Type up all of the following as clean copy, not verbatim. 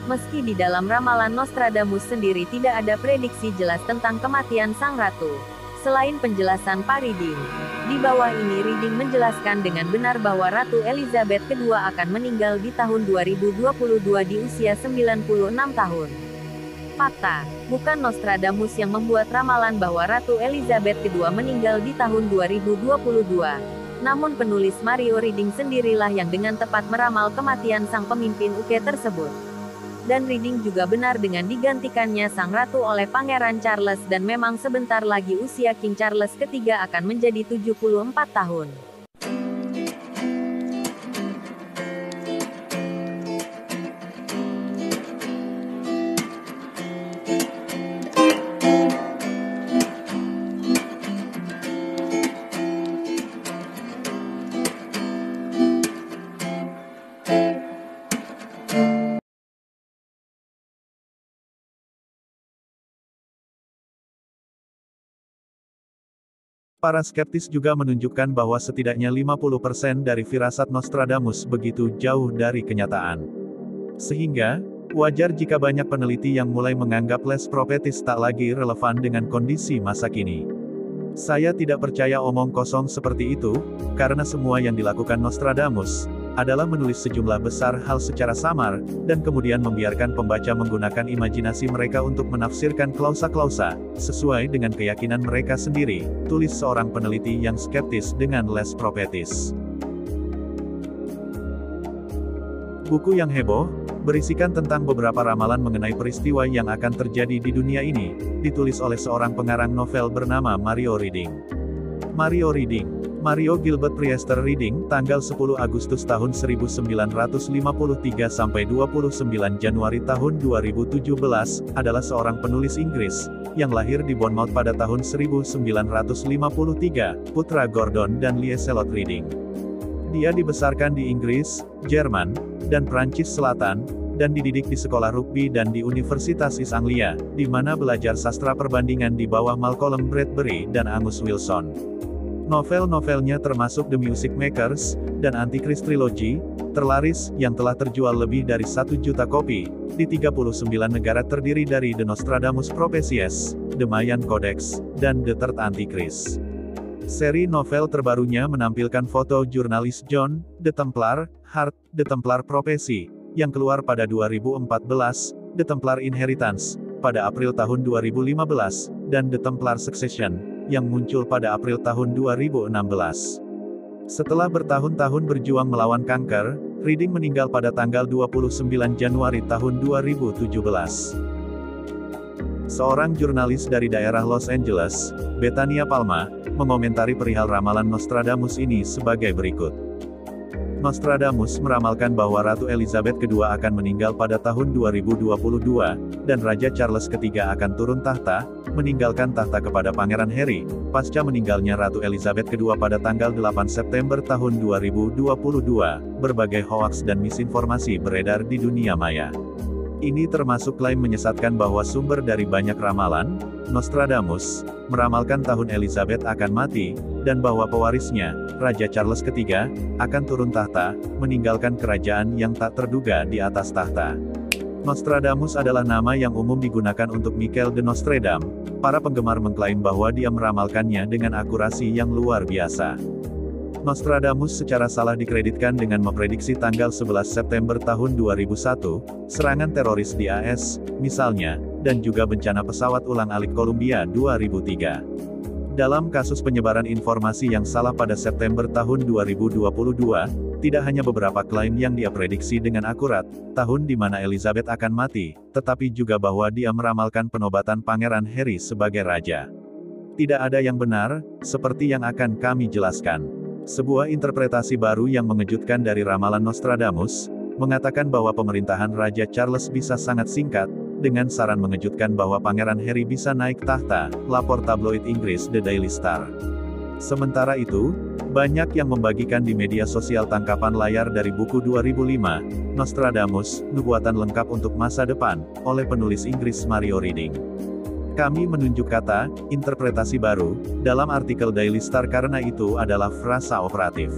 Meski di dalam ramalan Nostradamus sendiri tidak ada prediksi jelas tentang kematian sang ratu. Selain penjelasan Pak Reading, di bawah ini Reading menjelaskan dengan benar bahwa Ratu Elizabeth II akan meninggal di tahun 2022 di usia 96 tahun. Fakta, bukan Nostradamus yang membuat ramalan bahwa Ratu Elizabeth II meninggal di tahun 2022. Namun penulis Mario Reading sendirilah yang dengan tepat meramal kematian sang pemimpin UK tersebut. Dan Reading juga benar dengan digantikannya sang ratu oleh Pangeran Charles dan memang sebentar lagi usia King Charles III akan menjadi 74 tahun. Para skeptis juga menunjukkan bahwa setidaknya 50% dari firasat Nostradamus begitu jauh dari kenyataan. Sehingga, wajar jika banyak peneliti yang mulai menganggap Les Prophéties tak lagi relevan dengan kondisi masa kini. Saya tidak percaya omong kosong seperti itu, karena semua yang dilakukan Nostradamus adalah menulis sejumlah besar hal secara samar, dan kemudian membiarkan pembaca menggunakan imajinasi mereka untuk menafsirkan klausa-klausa, sesuai dengan keyakinan mereka sendiri, tulis seorang peneliti yang skeptis dengan Les Prophéties. Buku yang heboh, berisikan tentang beberapa ramalan mengenai peristiwa yang akan terjadi di dunia ini, ditulis oleh seorang pengarang novel bernama Mario Reading. Mario Gilbert Priester Reading, tanggal 10 Agustus tahun 1953 sampai 29 Januari tahun 2017, adalah seorang penulis Inggris, yang lahir di Bournemouth pada tahun 1953, putra Gordon dan Lieselot Reading. Dia dibesarkan di Inggris, Jerman, dan Prancis Selatan, dan dididik di sekolah rugby dan di Universitas East Anglia, di mana belajar sastra perbandingan di bawah Malcolm Bradbury dan Angus Wilson. Novel-novelnya termasuk The Music Makers, dan Antichrist Trilogy, terlaris, yang telah terjual lebih dari 1 juta kopi, di 39 negara terdiri dari The Nostradamus Prophecies, The Mayan Codex, dan The Third Antichrist. Seri novel terbarunya menampilkan foto jurnalis John, The Templar, Hart, The Templar Prophecy, yang keluar pada 2014, The Templar Inheritance, pada April tahun 2015, dan The Templar Succession, yang muncul pada April tahun 2016. Setelah bertahun-tahun berjuang melawan kanker, Reading meninggal pada tanggal 29 Januari tahun 2017. Seorang jurnalis dari daerah Los Angeles, Bethania Palma, mengomentari perihal ramalan Nostradamus ini sebagai berikut. Nostradamus meramalkan bahwa Ratu Elizabeth II akan meninggal pada tahun 2022, dan Raja Charles III akan turun tahta, meninggalkan tahta kepada Pangeran Harry, pasca meninggalnya Ratu Elizabeth II pada tanggal 8 September tahun 2022. Berbagai hoaks dan misinformasi beredar di dunia maya. Ini termasuk klaim menyesatkan bahwa sumber dari banyak ramalan, Nostradamus, meramalkan tahun Elizabeth akan mati, dan bahwa pewarisnya, Raja Charles III, akan turun tahta, meninggalkan kerajaan yang tak terduga di atas tahta. Nostradamus adalah nama yang umum digunakan untuk Michael de Nostredam. Para penggemar mengklaim bahwa dia meramalkannya dengan akurasi yang luar biasa. Nostradamus secara salah dikreditkan dengan memprediksi tanggal 11 September tahun 2001, serangan teroris di AS, misalnya, dan juga bencana pesawat ulang-alik Columbia 2003. Dalam kasus penyebaran informasi yang salah pada September tahun 2022, tidak hanya beberapa klaim yang dia prediksi dengan akurat, tahun di mana Elizabeth akan mati, tetapi juga bahwa dia meramalkan penobatan Pangeran Harry sebagai raja. Tidak ada yang benar, seperti yang akan kami jelaskan. Sebuah interpretasi baru yang mengejutkan dari ramalan Nostradamus, mengatakan bahwa pemerintahan Raja Charles bisa sangat singkat, dengan saran mengejutkan bahwa Pangeran Harry bisa naik tahta, lapor tabloid Inggris The Daily Star. Sementara itu, banyak yang membagikan di media sosial tangkapan layar dari buku 2005, Nostradamus, Nubuatan Lengkap untuk Masa Depan, oleh penulis Inggris Mario Reading. Kami menunjuk kata, interpretasi baru, dalam artikel Daily Star karena itu adalah frasa operatif.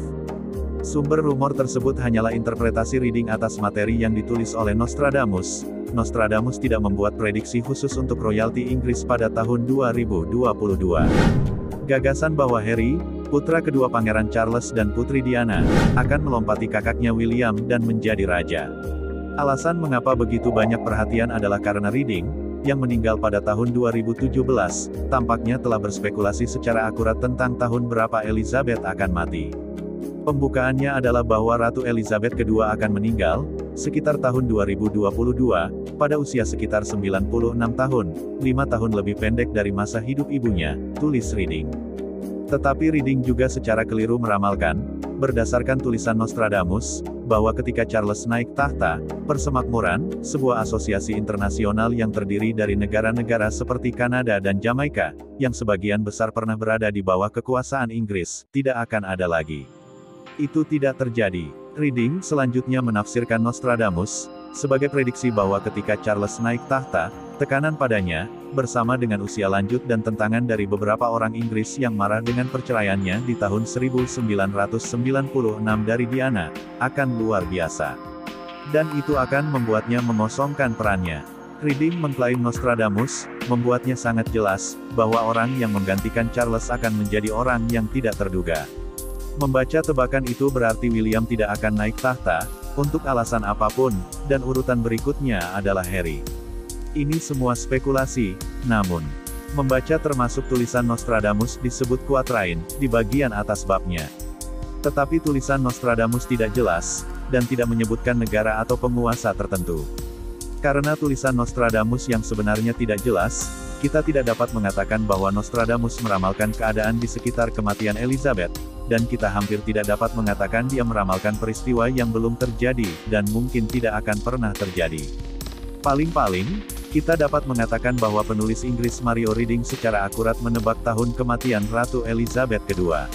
Sumber rumor tersebut hanyalah interpretasi reading atas materi yang ditulis oleh Nostradamus. Nostradamus tidak membuat prediksi khusus untuk royalti Inggris pada tahun 2022. Gagasan bahwa Harry, putra kedua Pangeran Charles dan Putri Diana, akan melompati kakaknya William dan menjadi raja. Alasan mengapa begitu banyak perhatian adalah karena Reading, yang meninggal pada tahun 2017, tampaknya telah berspekulasi secara akurat tentang tahun berapa Elizabeth akan mati. Pembukaannya adalah bahwa Ratu Elizabeth II akan meninggal, sekitar tahun 2022, pada usia sekitar 96 tahun, 5 tahun lebih pendek dari masa hidup ibunya, tulis Reading. Tetapi Reading juga secara keliru meramalkan, berdasarkan tulisan Nostradamus, bahwa ketika Charles naik tahta, Persemakmuran, sebuah asosiasi internasional yang terdiri dari negara-negara seperti Kanada dan Jamaika, yang sebagian besar pernah berada di bawah kekuasaan Inggris, tidak akan ada lagi. Itu tidak terjadi. Reading selanjutnya menafsirkan Nostradamus sebagai prediksi bahwa ketika Charles naik tahta, tekanan padanya, bersama dengan usia lanjut dan tentangan dari beberapa orang Inggris yang marah dengan perceraiannya di tahun 1996 dari Diana, akan luar biasa. Dan itu akan membuatnya mengosongkan perannya. Reading mengklaim Nostradamus membuatnya sangat jelas bahwa orang yang menggantikan Charles akan menjadi orang yang tidak terduga. Membaca tebakan itu berarti William tidak akan naik tahta, untuk alasan apapun, dan urutan berikutnya adalah Harry. Ini semua spekulasi, namun, membaca termasuk tulisan Nostradamus disebut quatrain, di bagian atas babnya. Tetapi tulisan Nostradamus tidak jelas, dan tidak menyebutkan negara atau penguasa tertentu. Karena tulisan Nostradamus yang sebenarnya tidak jelas, kita tidak dapat mengatakan bahwa Nostradamus meramalkan keadaan di sekitar kematian Elizabeth, dan kita hampir tidak dapat mengatakan dia meramalkan peristiwa yang belum terjadi, dan mungkin tidak akan pernah terjadi. Paling-paling, kita dapat mengatakan bahwa penulis Inggris Mario Reading secara akurat menebak tahun kematian Ratu Elizabeth II.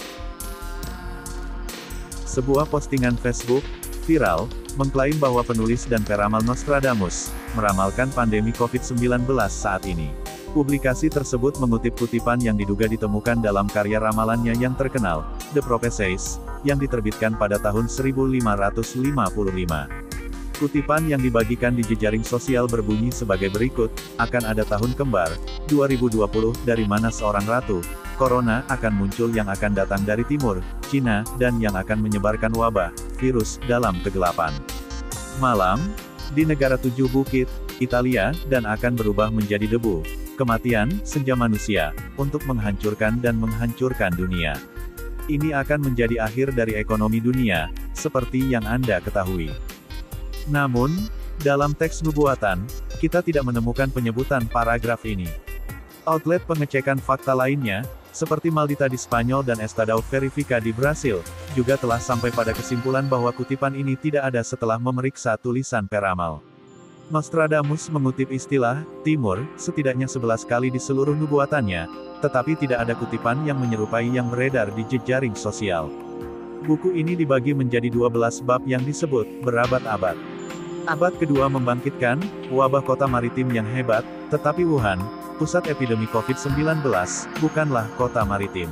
Sebuah postingan Facebook, viral, mengklaim bahwa penulis dan peramal Nostradamus, meramalkan pandemi COVID-19 saat ini. Publikasi tersebut mengutip kutipan yang diduga ditemukan dalam karya ramalannya yang terkenal, The Prophecies, yang diterbitkan pada tahun 1555. Kutipan yang dibagikan di jejaring sosial berbunyi sebagai berikut, akan ada tahun kembar, 2020, dari mana seorang ratu, corona, akan muncul yang akan datang dari timur, Cina, dan yang akan menyebarkan wabah, virus, dalam kegelapan malam, di negara tujuh bukit, Italia, dan akan berubah menjadi debu. Kematian, senja manusia, untuk menghancurkan dan menghancurkan dunia. Ini akan menjadi akhir dari ekonomi dunia, seperti yang Anda ketahui. Namun, dalam teks nubuatan, kita tidak menemukan penyebutan paragraf ini. Outlet pengecekan fakta lainnya, seperti Maldita di Spanyol dan Estadão Verifica di Brasil, juga telah sampai pada kesimpulan bahwa kutipan ini tidak ada setelah memeriksa tulisan peramal. Nostradamus mengutip istilah Timur setidaknya 11 kali di seluruh nubuatannya, tetapi tidak ada kutipan yang menyerupai yang beredar di jejaring sosial. Buku ini dibagi menjadi 12 bab yang disebut berabad-abad. Abad kedua membangkitkan wabah kota maritim yang hebat, tetapi Wuhan, pusat epidemi COVID-19, bukanlah kota maritim.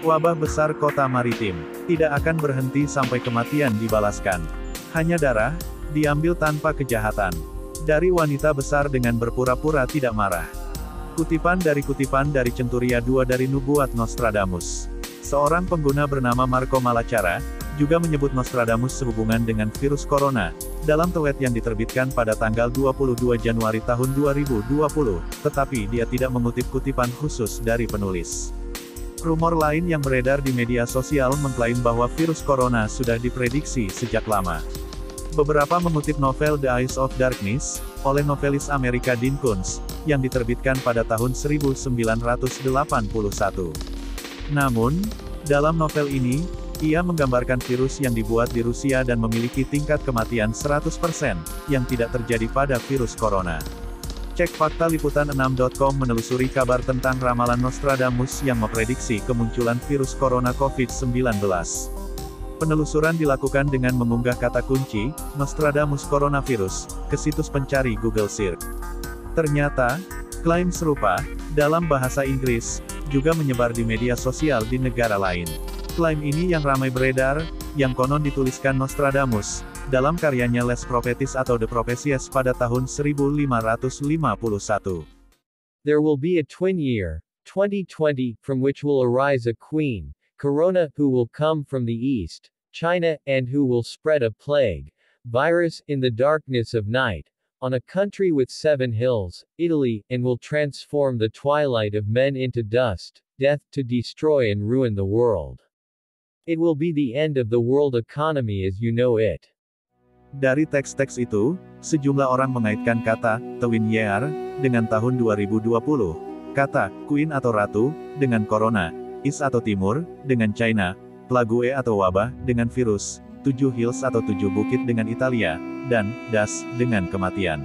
Wabah besar kota maritim tidak akan berhenti sampai kematian dibalaskan. Hanya darah diambil tanpa kejahatan dari wanita besar dengan berpura-pura tidak marah. Kutipan dari Centuria II dari Nubuat Nostradamus. Seorang pengguna bernama Marco Malacara, juga menyebut Nostradamus sehubungan dengan virus corona, dalam tweet yang diterbitkan pada tanggal 22 Januari tahun 2020, tetapi dia tidak mengutip kutipan khusus dari penulis. Rumor lain yang beredar di media sosial mengklaim bahwa virus corona sudah diprediksi sejak lama. Beberapa mengutip novel The Eyes of Darkness, oleh novelis Amerika Dean Koontz, yang diterbitkan pada tahun 1981. Namun, dalam novel ini, ia menggambarkan virus yang dibuat di Rusia dan memiliki tingkat kematian 100%, yang tidak terjadi pada virus corona. Cek fakta liputan6.com menelusuri kabar tentang ramalan Nostradamus yang memprediksi kemunculan virus corona COVID-19. Penelusuran dilakukan dengan mengunggah kata kunci, Nostradamus Coronavirus, ke situs pencari Google Search. Ternyata, klaim serupa, dalam bahasa Inggris, juga menyebar di media sosial di negara lain. Klaim ini yang ramai beredar, yang konon dituliskan Nostradamus, dalam karyanya Les Prophéties atau The Prophéties pada tahun 1551. There will be a twin year, 2020, from which will arise a queen, Corona, who will come from the east, China, and who will spread a plague, virus, in the darkness of night, on a country with 7 hills, Italy, and will transform the twilight of men into dust, death, to destroy and ruin the world. It will be the end of the world economy as you know it. Dari teks-teks itu, sejumlah orang mengaitkan kata Twin Year dengan tahun 2020, kata Queen atau Ratu dengan Corona, East atau Timur dengan China, Plague atau wabah dengan virus, 7 hills atau 7 bukit dengan Italia, dan dust dengan kematian.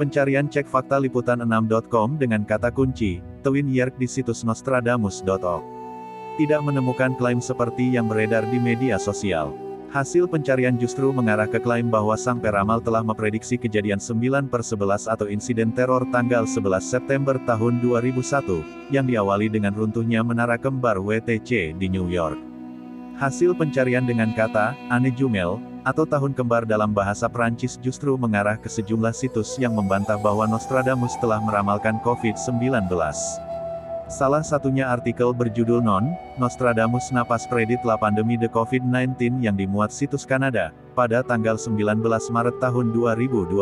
Pencarian cek fakta liputan6.com dengan kata kunci Twin Year di situs nostradamus.org. Tidak menemukan klaim seperti yang beredar di media sosial. Hasil pencarian justru mengarah ke klaim bahwa sang peramal telah memprediksi kejadian 9/11 atau insiden teror tanggal 11 September tahun 2001, yang diawali dengan runtuhnya menara kembar WTC di New York. Hasil pencarian dengan kata Année Jumelle atau tahun kembar dalam bahasa Prancis justru mengarah ke sejumlah situs yang membantah bahwa Nostradamus telah meramalkan COVID-19. Salah satunya artikel berjudul Nostradamus Napas Predit la Pandemi de COVID-19 yang dimuat situs Kanada, pada tanggal 19 Maret tahun 2020.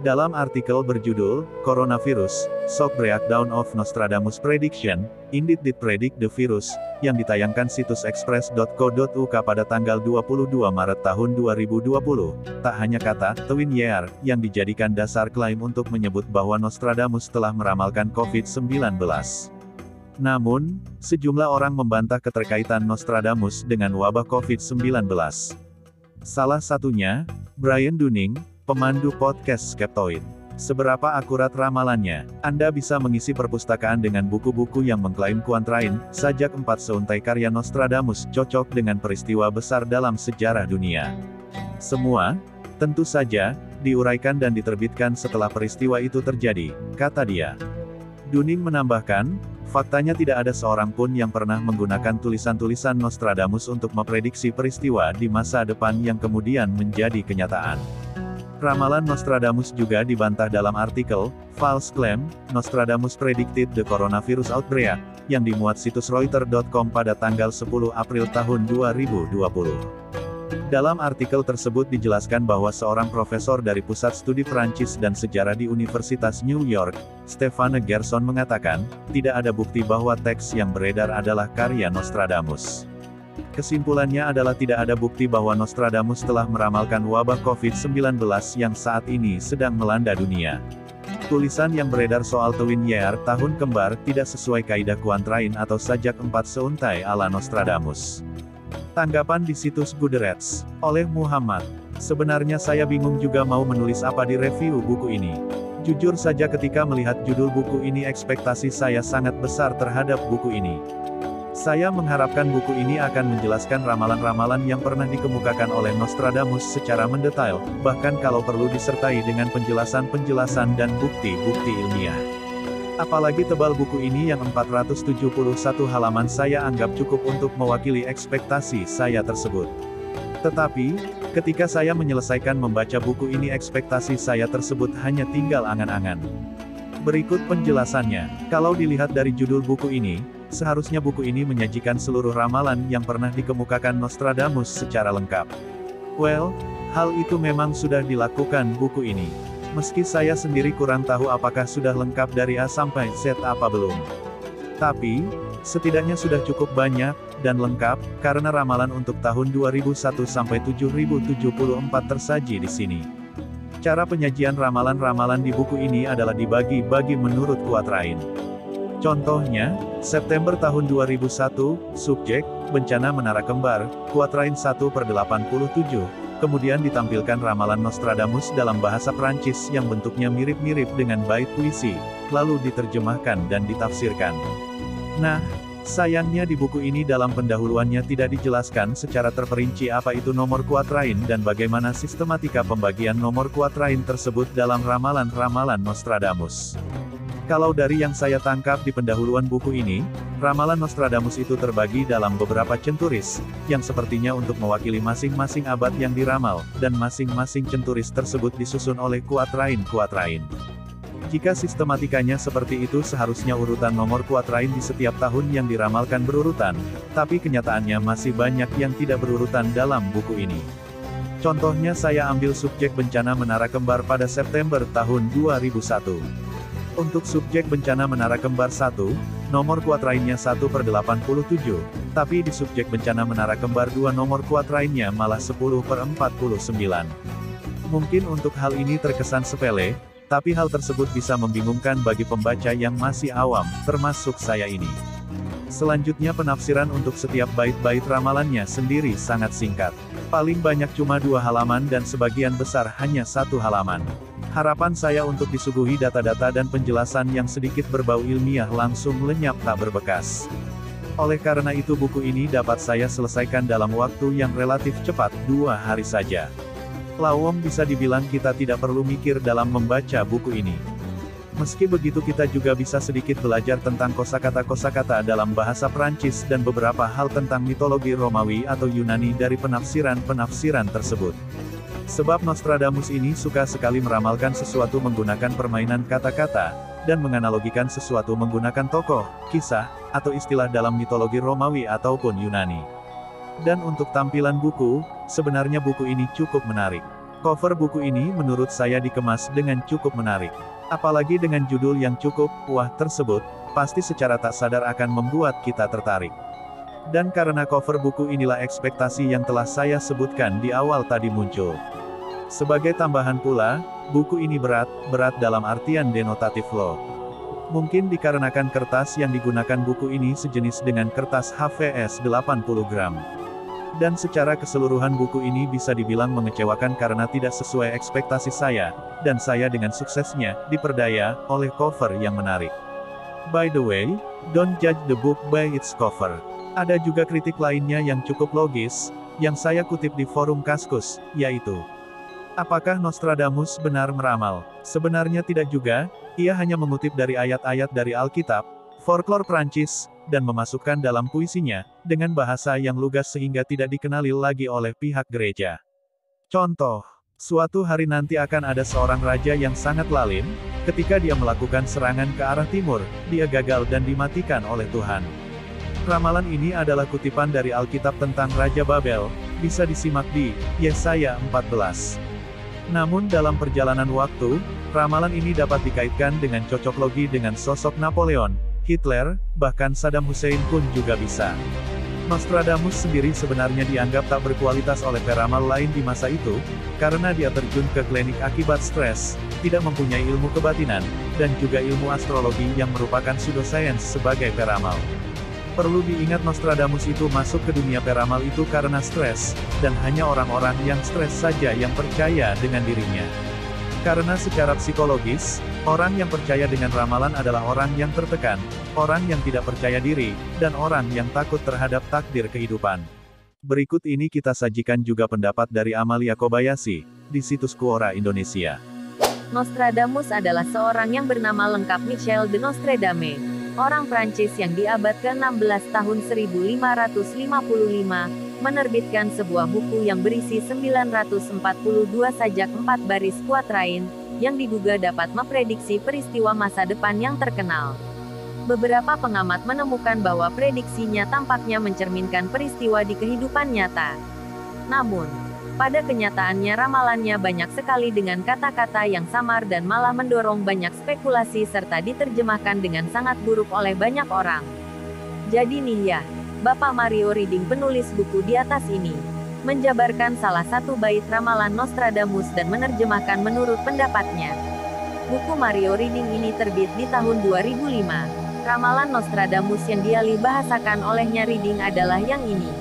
Dalam artikel berjudul, Coronavirus, Shock Breakdown of Nostradamus Prediction, Indeed Did Predict the Virus, yang ditayangkan situs express.co.uk pada tanggal 22 Maret tahun 2020, tak hanya kata Twin Year yang dijadikan dasar klaim untuk menyebut bahwa Nostradamus telah meramalkan COVID-19. Namun, sejumlah orang membantah keterkaitan Nostradamus dengan wabah COVID-19. Salah satunya, Brian Dunning, pemandu podcast Skeptoid. Seberapa akurat ramalannya? Anda bisa mengisi perpustakaan dengan buku-buku yang mengklaim kuantrain, sajak 4 seuntai karya Nostradamus cocok dengan peristiwa besar dalam sejarah dunia. Semua, tentu saja, diuraikan dan diterbitkan setelah peristiwa itu terjadi, kata dia. Dunning menambahkan, faktanya tidak ada seorang pun yang pernah menggunakan tulisan-tulisan Nostradamus untuk memprediksi peristiwa di masa depan yang kemudian menjadi kenyataan. Ramalan Nostradamus juga dibantah dalam artikel, False Claim, Nostradamus Predicted the Coronavirus Outbreak, yang dimuat situs Reuters.com pada tanggal 10 April tahun 2020. Dalam artikel tersebut dijelaskan bahwa seorang profesor dari Pusat Studi Prancis dan Sejarah di Universitas New York, Stéphane Gerson mengatakan, tidak ada bukti bahwa teks yang beredar adalah karya Nostradamus. Kesimpulannya adalah tidak ada bukti bahwa Nostradamus telah meramalkan wabah COVID-19 yang saat ini sedang melanda dunia. Tulisan yang beredar soal Twin Year tahun kembar tidak sesuai kaidah kuantrain atau sajak 4 seuntai ala Nostradamus. Tanggapan di situs Goodreads oleh Muhammad. Sebenarnya saya bingung juga mau menulis apa di review buku ini. Jujur saja ketika melihat judul buku ini ekspektasi saya sangat besar terhadap buku ini. Saya mengharapkan buku ini akan menjelaskan ramalan-ramalan yang pernah dikemukakan oleh Nostradamus secara mendetail, bahkan kalau perlu disertai dengan penjelasan-penjelasan dan bukti-bukti ilmiah. Apalagi tebal buku ini yang 471 halaman saya anggap cukup untuk mewakili ekspektasi saya tersebut. Tetapi, ketika saya menyelesaikan membaca buku ini ekspektasi saya tersebut hanya tinggal angan-angan. Berikut penjelasannya. Kalau dilihat dari judul buku ini, seharusnya buku ini menyajikan seluruh ramalan yang pernah dikemukakan Nostradamus secara lengkap. Well, hal itu memang sudah dilakukan buku ini. Meski saya sendiri kurang tahu apakah sudah lengkap dari A sampai Z apa belum. Tapi, setidaknya sudah cukup banyak, dan lengkap, karena ramalan untuk tahun 2001 sampai 7074 tersaji di sini. Cara penyajian ramalan-ramalan di buku ini adalah dibagi-bagi menurut kuatrain. Contohnya, September tahun 2001, subjek, bencana menara kembar, kuatrain 1/87, kemudian ditampilkan ramalan Nostradamus dalam bahasa Prancis yang bentuknya mirip-mirip dengan bait puisi, lalu diterjemahkan dan ditafsirkan. Nah, sayangnya di buku ini dalam pendahuluannya tidak dijelaskan secara terperinci apa itu nomor kuatrain dan bagaimana sistematika pembagian nomor kuatrain tersebut dalam ramalan-ramalan Nostradamus. Kalau dari yang saya tangkap di pendahuluan buku ini, ramalan Nostradamus itu terbagi dalam beberapa centuries, yang sepertinya untuk mewakili masing-masing abad yang diramal, dan masing-masing centuries tersebut disusun oleh kuatrain. Jika sistematikanya seperti itu seharusnya urutan nomor kuatrain di setiap tahun yang diramalkan berurutan, tapi kenyataannya masih banyak yang tidak berurutan dalam buku ini. Contohnya saya ambil subjek bencana Menara Kembar pada September tahun 2001. Untuk subjek bencana Menara Kembar 1, nomor kuatrainnya 1/87, tapi di subjek bencana Menara Kembar 2 nomor kuatrainnya malah 10/49. Mungkin untuk hal ini terkesan sepele, tapi hal tersebut bisa membingungkan bagi pembaca yang masih awam, termasuk saya ini. Selanjutnya penafsiran untuk setiap bait-bait ramalannya sendiri sangat singkat. Paling banyak cuma 2 halaman dan sebagian besar hanya 1 halaman. Harapan saya untuk disuguhi data-data dan penjelasan yang sedikit berbau ilmiah langsung lenyap tak berbekas. Oleh karena itu buku ini dapat saya selesaikan dalam waktu yang relatif cepat, 2 hari saja. Lawom bisa dibilang kita tidak perlu mikir dalam membaca buku ini. Meski begitu kita juga bisa sedikit belajar tentang kosakata-kosakata dalam bahasa Prancis dan beberapa hal tentang mitologi Romawi atau Yunani dari penafsiran-penafsiran tersebut. Sebab Nostradamus ini suka sekali meramalkan sesuatu menggunakan permainan kata-kata, dan menganalogikan sesuatu menggunakan tokoh, kisah, atau istilah dalam mitologi Romawi ataupun Yunani. Dan untuk tampilan buku, sebenarnya buku ini cukup menarik. Cover buku ini menurut saya dikemas dengan cukup menarik. Apalagi dengan judul yang cukup wah tersebut, pasti secara tak sadar akan membuat kita tertarik. Dan karena cover buku inilah ekspektasi yang telah saya sebutkan di awal tadi muncul. Sebagai tambahan pula, buku ini berat dalam artian denotatif loh. Mungkin dikarenakan kertas yang digunakan buku ini sejenis dengan kertas HVS 80 gram. Dan secara keseluruhan buku ini bisa dibilang mengecewakan karena tidak sesuai ekspektasi saya, dan saya dengan suksesnya, diperdaya, oleh cover yang menarik. By the way, don't judge the book by its cover. Ada juga kritik lainnya yang cukup logis, yang saya kutip di forum Kaskus, yaitu, apakah Nostradamus benar meramal? Sebenarnya tidak juga, ia hanya mengutip dari ayat-ayat dari Alkitab, folklore Prancis, dan memasukkan dalam puisinya, dengan bahasa yang lugas sehingga tidak dikenali lagi oleh pihak gereja. Contoh, suatu hari nanti akan ada seorang raja yang sangat lalim, ketika dia melakukan serangan ke arah timur, dia gagal dan dimatikan oleh Tuhan. Ramalan ini adalah kutipan dari Alkitab tentang Raja Babel, bisa disimak di Yesaya 14. Namun dalam perjalanan waktu, ramalan ini dapat dikaitkan dengan cocok logi dengan sosok Napoleon, Hitler, bahkan Saddam Hussein pun juga bisa. Nostradamus sendiri sebenarnya dianggap tak berkualitas oleh peramal lain di masa itu, karena dia terjun ke klinik akibat stres, tidak mempunyai ilmu kebatinan, dan juga ilmu astrologi yang merupakan pseudoscience sebagai peramal. Perlu diingat Nostradamus itu masuk ke dunia peramal itu karena stres, dan hanya orang-orang yang stres saja yang percaya dengan dirinya. Karena secara psikologis, orang yang percaya dengan ramalan adalah orang yang tertekan, orang yang tidak percaya diri, dan orang yang takut terhadap takdir kehidupan. Berikut ini kita sajikan juga pendapat dari Amalia Kobayashi, di situs Quora Indonesia. Nostradamus adalah seorang yang bernama lengkap Michel de Nostradame, orang Prancis yang di abad ke-16 tahun 1555, menerbitkan sebuah buku yang berisi 942 sajak 4 baris kuatrain, yang diduga dapat memprediksi peristiwa masa depan yang terkenal. Beberapa pengamat menemukan bahwa prediksinya tampaknya mencerminkan peristiwa di kehidupan nyata. Namun, pada kenyataannya ramalannya banyak sekali dengan kata-kata yang samar dan malah mendorong banyak spekulasi serta diterjemahkan dengan sangat buruk oleh banyak orang. Jadi nih ya, Bapak Mario Reading penulis buku di atas ini, menjabarkan salah satu bait ramalan Nostradamus dan menerjemahkan menurut pendapatnya. Buku Mario Reading ini terbit di tahun 2005. Ramalan Nostradamus yang dialih bahasakan olehnya Reading adalah yang ini.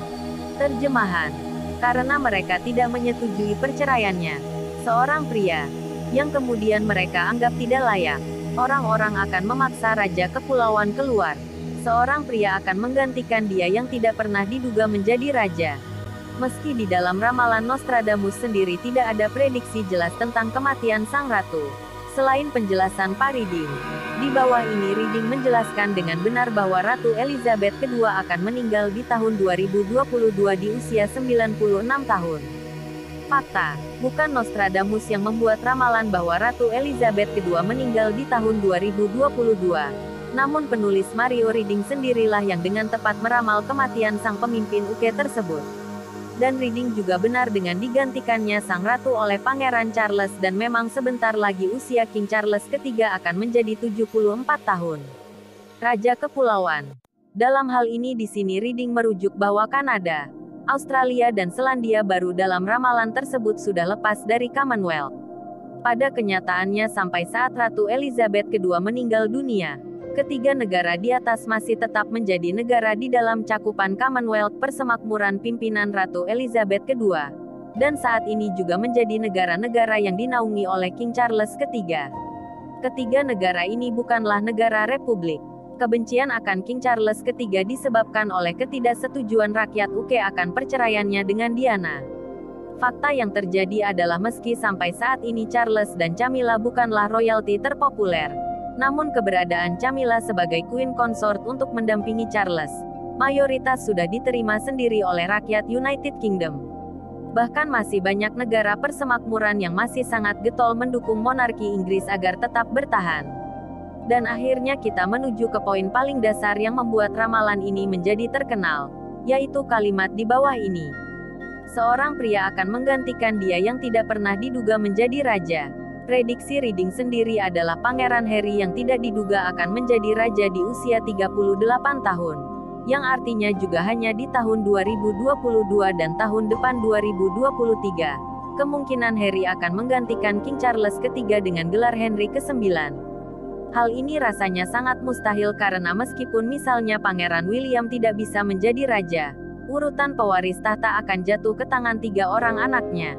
Terjemahan. Karena mereka tidak menyetujui perceraiannya, seorang pria, yang kemudian mereka anggap tidak layak, orang-orang akan memaksa Raja Kepulauan keluar. Seorang pria akan menggantikan dia yang tidak pernah diduga menjadi raja. Meski di dalam ramalan Nostradamus sendiri tidak ada prediksi jelas tentang kematian sang ratu. Selain penjelasan Pak Reading, Di bawah ini reading menjelaskan dengan benar bahwa Ratu Elizabeth II akan meninggal di tahun 2022 di usia 96 tahun. Fakta, bukan Nostradamus yang membuat ramalan bahwa Ratu Elizabeth II meninggal di tahun 2022. Namun penulis Mario Reading sendirilah yang dengan tepat meramal kematian sang pemimpin UK tersebut. Dan Reading juga benar dengan digantikannya sang ratu oleh Pangeran Charles dan memang sebentar lagi usia King Charles III akan menjadi 74 tahun. Raja Kepulauan. Dalam hal ini di sini Reading merujuk bahwa Kanada, Australia dan Selandia Baru dalam ramalan tersebut sudah lepas dari Commonwealth. Pada kenyataannya sampai saat Ratu Elizabeth II meninggal dunia, ketiga negara di atas masih tetap menjadi negara di dalam cakupan Commonwealth persemakmuran pimpinan Ratu Elizabeth II. Dan saat ini juga menjadi negara-negara yang dinaungi oleh King Charles III. Ketiga negara ini bukanlah negara republik. Kebencian akan King Charles III disebabkan oleh ketidaksetujuan rakyat UK akan perceraiannya dengan Diana. Fakta yang terjadi adalah meski sampai saat ini Charles dan Camilla bukanlah royalti terpopuler, namun keberadaan Camilla sebagai Queen Consort untuk mendampingi Charles, mayoritas sudah diterima sendiri oleh rakyat United Kingdom. Bahkan masih banyak negara persemakmuran yang masih sangat getol mendukung monarki Inggris agar tetap bertahan. Dan akhirnya kita menuju ke poin paling dasar yang membuat ramalan ini menjadi terkenal, yaitu kalimat di bawah ini. Seorang pria akan menggantikan dia yang tidak pernah diduga menjadi raja. Prediksi Reading sendiri adalah Pangeran Harry yang tidak diduga akan menjadi raja di usia 38 tahun. Yang artinya juga hanya di tahun 2022 dan tahun depan 2023. Kemungkinan Harry akan menggantikan King Charles III dengan gelar Henry ke-9. Hal ini rasanya sangat mustahil karena meskipun misalnya Pangeran William tidak bisa menjadi raja, urutan pewaris tahta akan jatuh ke tangan 3 orang anaknya.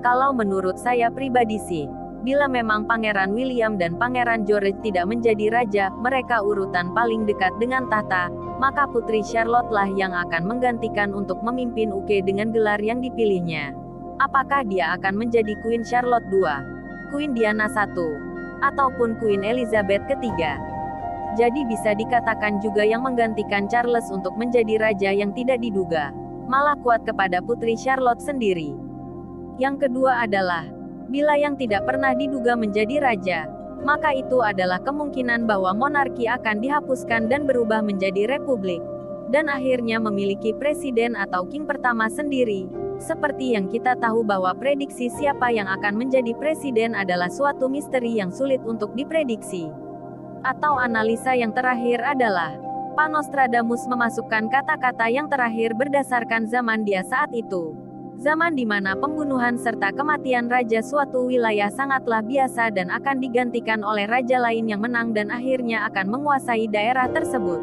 Kalau menurut saya pribadi sih, bila memang Pangeran William dan Pangeran George tidak menjadi raja, mereka urutan paling dekat dengan tahta, maka Putri Charlotte lah yang akan menggantikan untuk memimpin UK dengan gelar yang dipilihnya. Apakah dia akan menjadi Queen Charlotte II, Queen Diana I, ataupun Queen Elizabeth III? Jadi bisa dikatakan juga yang menggantikan Charles untuk menjadi raja yang tidak diduga, malah kuat kepada Putri Charlotte sendiri. Yang kedua adalah, bila yang tidak pernah diduga menjadi raja, maka itu adalah kemungkinan bahwa monarki akan dihapuskan dan berubah menjadi republik, dan akhirnya memiliki presiden atau king pertama sendiri. Seperti yang kita tahu bahwa prediksi siapa yang akan menjadi presiden adalah suatu misteri yang sulit untuk diprediksi. Atau analisa yang terakhir adalah, Pak Nostradamus memasukkan kata-kata yang terakhir berdasarkan zaman dia saat itu. Zaman di mana pembunuhan serta kematian raja suatu wilayah sangatlah biasa dan akan digantikan oleh raja lain yang menang dan akhirnya akan menguasai daerah tersebut.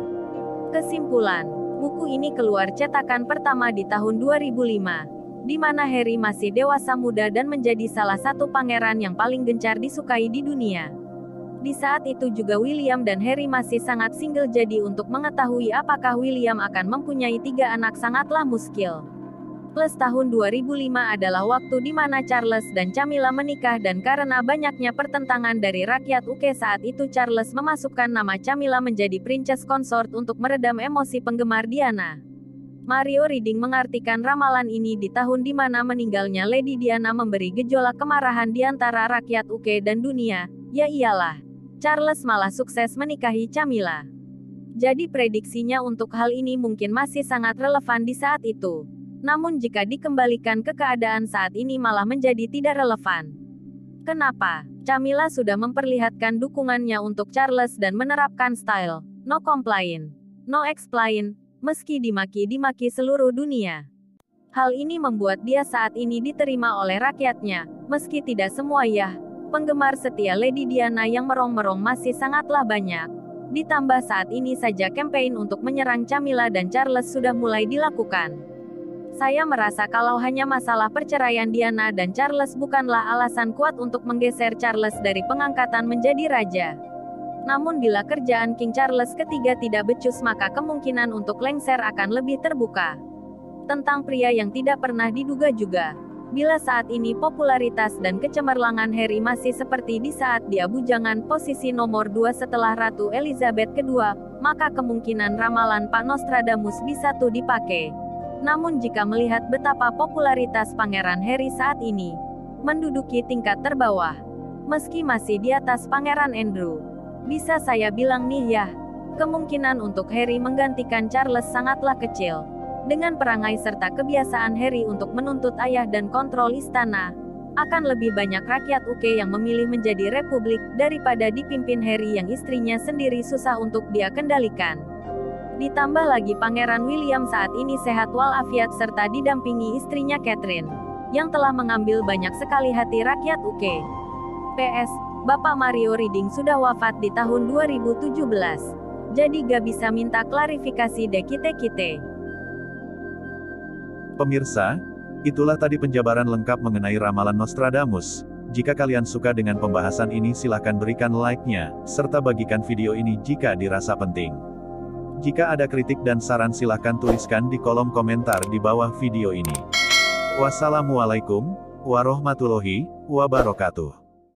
Kesimpulan, buku ini keluar cetakan pertama di tahun 2005, di mana Harry masih dewasa muda dan menjadi salah satu pangeran yang paling gencar disukai di dunia. Di saat itu juga William dan Harry masih sangat single, jadi untuk mengetahui apakah William akan mempunyai 3 anak sangatlah muskil. Plus tahun 2005 adalah waktu di mana Charles dan Camilla menikah dan karena banyaknya pertentangan dari rakyat UK saat itu Charles memasukkan nama Camilla menjadi Princess Consort untuk meredam emosi penggemar Diana. Mario Reading mengartikan ramalan ini di tahun di mana meninggalnya Lady Diana memberi gejolak kemarahan di antara rakyat UK dan dunia, ya iyalah, Charles malah sukses menikahi Camilla. Jadi prediksinya untuk hal ini mungkin masih sangat relevan di saat itu. Namun jika dikembalikan ke keadaan saat ini malah menjadi tidak relevan. Kenapa? Camilla sudah memperlihatkan dukungannya untuk Charles dan menerapkan style, no complain, no explain, meski dimaki-dimaki seluruh dunia. Hal ini membuat dia saat ini diterima oleh rakyatnya, meski tidak semua ya. Penggemar setia Lady Diana yang merong-merong masih sangatlah banyak. Ditambah saat ini saja campaign untuk menyerang Camilla dan Charles sudah mulai dilakukan. Saya merasa kalau hanya masalah perceraian Diana dan Charles bukanlah alasan kuat untuk menggeser Charles dari pengangkatan menjadi raja. Namun bila kerjaan King Charles III tidak becus maka kemungkinan untuk lengser akan lebih terbuka. Tentang pria yang tidak pernah diduga juga. Bila saat ini popularitas dan kecemerlangan Harry masih seperti di saat dia bujangan posisi nomor 2 setelah Ratu Elizabeth II, maka kemungkinan ramalan Pak Nostradamus bisa tuh dipakai. Namun jika melihat betapa popularitas Pangeran Harry saat ini, menduduki tingkat terbawah, meski masih di atas Pangeran Andrew, bisa saya bilang nih ya, kemungkinan untuk Harry menggantikan Charles sangatlah kecil. Dengan perangai serta kebiasaan Harry untuk menuntut ayah dan kontrol istana, akan lebih banyak rakyat UK yang memilih menjadi republik daripada dipimpin Harry yang istrinya sendiri susah untuk dia kendalikan. Ditambah lagi Pangeran William saat ini sehat walafiat serta didampingi istrinya Catherine, yang telah mengambil banyak sekali hati rakyat UK. PS, Bapak Mario Reading sudah wafat di tahun 2017. Jadi gak bisa minta klarifikasi deh kita. Pemirsa, itulah tadi penjabaran lengkap mengenai ramalan Nostradamus. Jika kalian suka dengan pembahasan ini silahkan berikan like-nya, serta bagikan video ini jika dirasa penting. Jika ada kritik dan saran silahkan tuliskan di kolom komentar di bawah video ini. Wassalamualaikum warahmatullahi wabarakatuh.